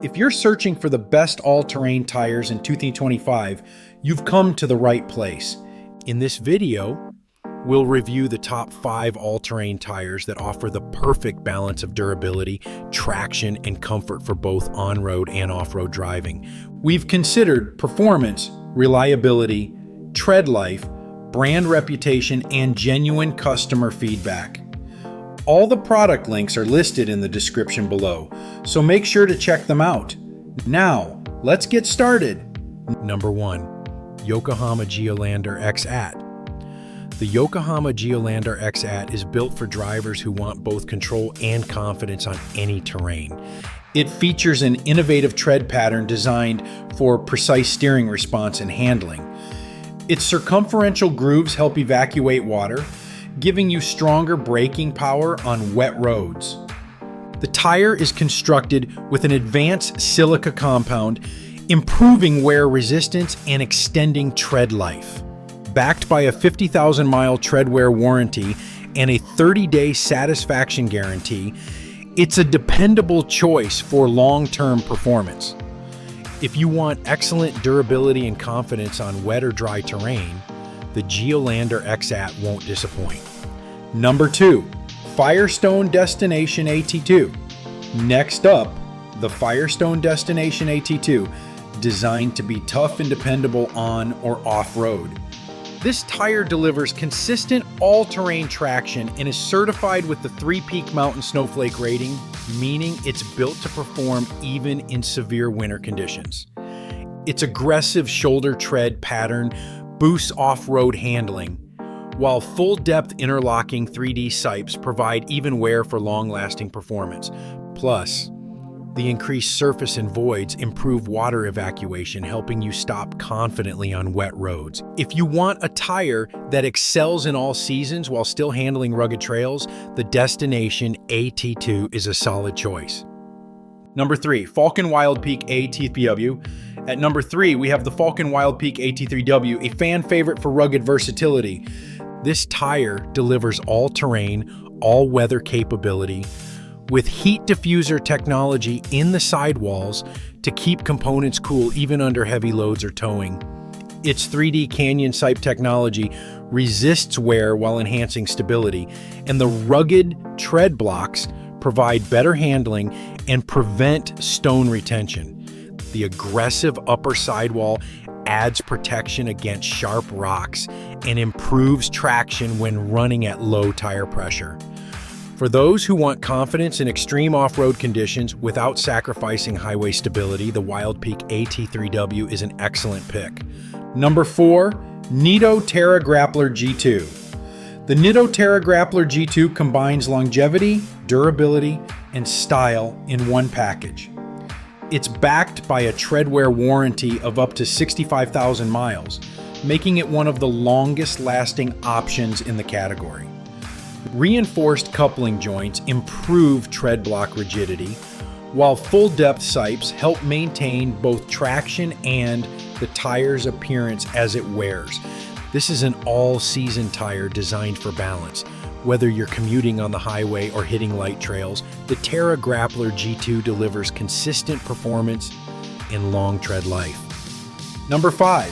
If you're searching for the best all-terrain tires in 2025, you've come to the right place. In this video, we'll review the top 5 all-terrain tires that offer the perfect balance of durability, traction, and comfort for both on-road and off-road driving. We've considered performance, reliability, tread life, brand reputation, and genuine customer feedback. All the product links are listed in the description below, so make sure to check them out. Now, let's get started. Number 1. Yokohama Geolandar X-AT. The Yokohama Geolandar X-AT is built for drivers who want both control and confidence on any terrain. It features an innovative tread pattern designed for precise steering response and handling. Its circumferential grooves help evacuate water, giving you stronger braking power on wet roads. The tire is constructed with an advanced silica compound, improving wear resistance and extending tread life. Backed by a 50,000-mile tread wear warranty and a 30-day satisfaction guarantee, it's a dependable choice for long-term performance. If you want excellent durability and confidence on wet or dry terrain, the Geolandar X-AT won't disappoint. Number 2. Firestone Destination AT2. Next up, the Firestone Destination AT2, designed to be tough and dependable on or off-road. This tire delivers consistent all-terrain traction and is certified with the 3-Peak Mountain Snowflake rating, meaning it's built to perform even in severe winter conditions. Its aggressive shoulder tread pattern boosts off-road handling, while full-depth interlocking 3D sipes provide even wear for long-lasting performance. Plus, the increased surface and voids improve water evacuation, helping you stop confidently on wet roads. If you want a tire that excels in all seasons while still handling rugged trails, the Destination AT2 is a solid choice. Number 3, Falken Wild Peak AT3W. At number 3, we have the Falken Wild Peak AT3W, a fan favorite for rugged versatility. This tire delivers all-terrain, all-weather capability with heat diffuser technology in the sidewalls to keep components cool even under heavy loads or towing. Its 3D Canyon Sipe technology resists wear while enhancing stability, and the rugged tread blocks provide better handling and prevent stone retention. The aggressive upper sidewall adds protection against sharp rocks and improves traction when running at low tire pressure. For those who want confidence in extreme off-road conditions without sacrificing highway stability, the Wild Peak AT3W is an excellent pick. Number 4, Nitto Terra Grappler G2. The Nitto Terra Grappler G2 combines longevity, durability, and style in one package. It's backed by a treadwear warranty of up to 65,000 miles, making it one of the longest-lasting options in the category. Reinforced coupling joints improve tread block rigidity, while full-depth sipes help maintain both traction and the tire's appearance as it wears. This is an all-season tire designed for balance. Whether you're commuting on the highway or hitting light trails, the Terra Grappler G2 delivers consistent performance and long tread life. Number 5.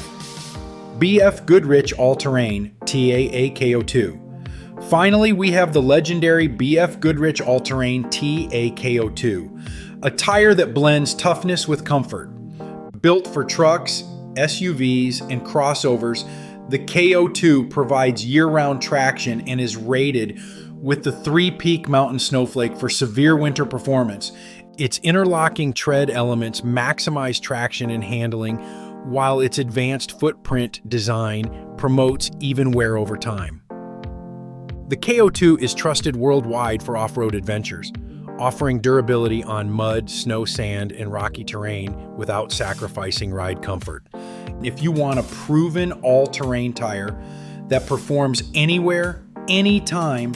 BF Goodrich All-Terrain TAAKO2. Finally, we have the legendary BF Goodrich All-Terrain TAKO2, a tire that blends toughness with comfort. Built for trucks, SUVs, and crossovers, the KO2 provides year-round traction and is rated with the 3-Peak Mountain Snowflake for severe winter performance. Its interlocking tread elements maximize traction and handling, while its advanced footprint design promotes even wear over time. The KO2 is trusted worldwide for off-road adventures, offering durability on mud, snow, sand, and rocky terrain without sacrificing ride comfort. If you want a proven all-terrain tire that performs anywhere, anytime,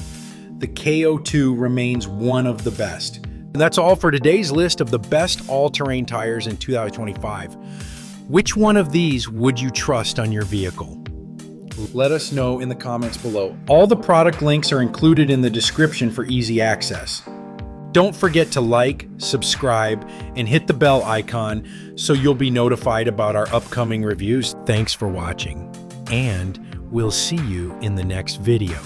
the KO2 remains one of the best. And that's all for today's list of the best all-terrain tires in 2025. Which one of these would you trust on your vehicle? Let us know in the comments below. All the product links are included in the description for easy access. Don't forget to like, subscribe, and hit the bell icon so you'll be notified about our upcoming reviews. Thanks for watching, and we'll see you in the next video.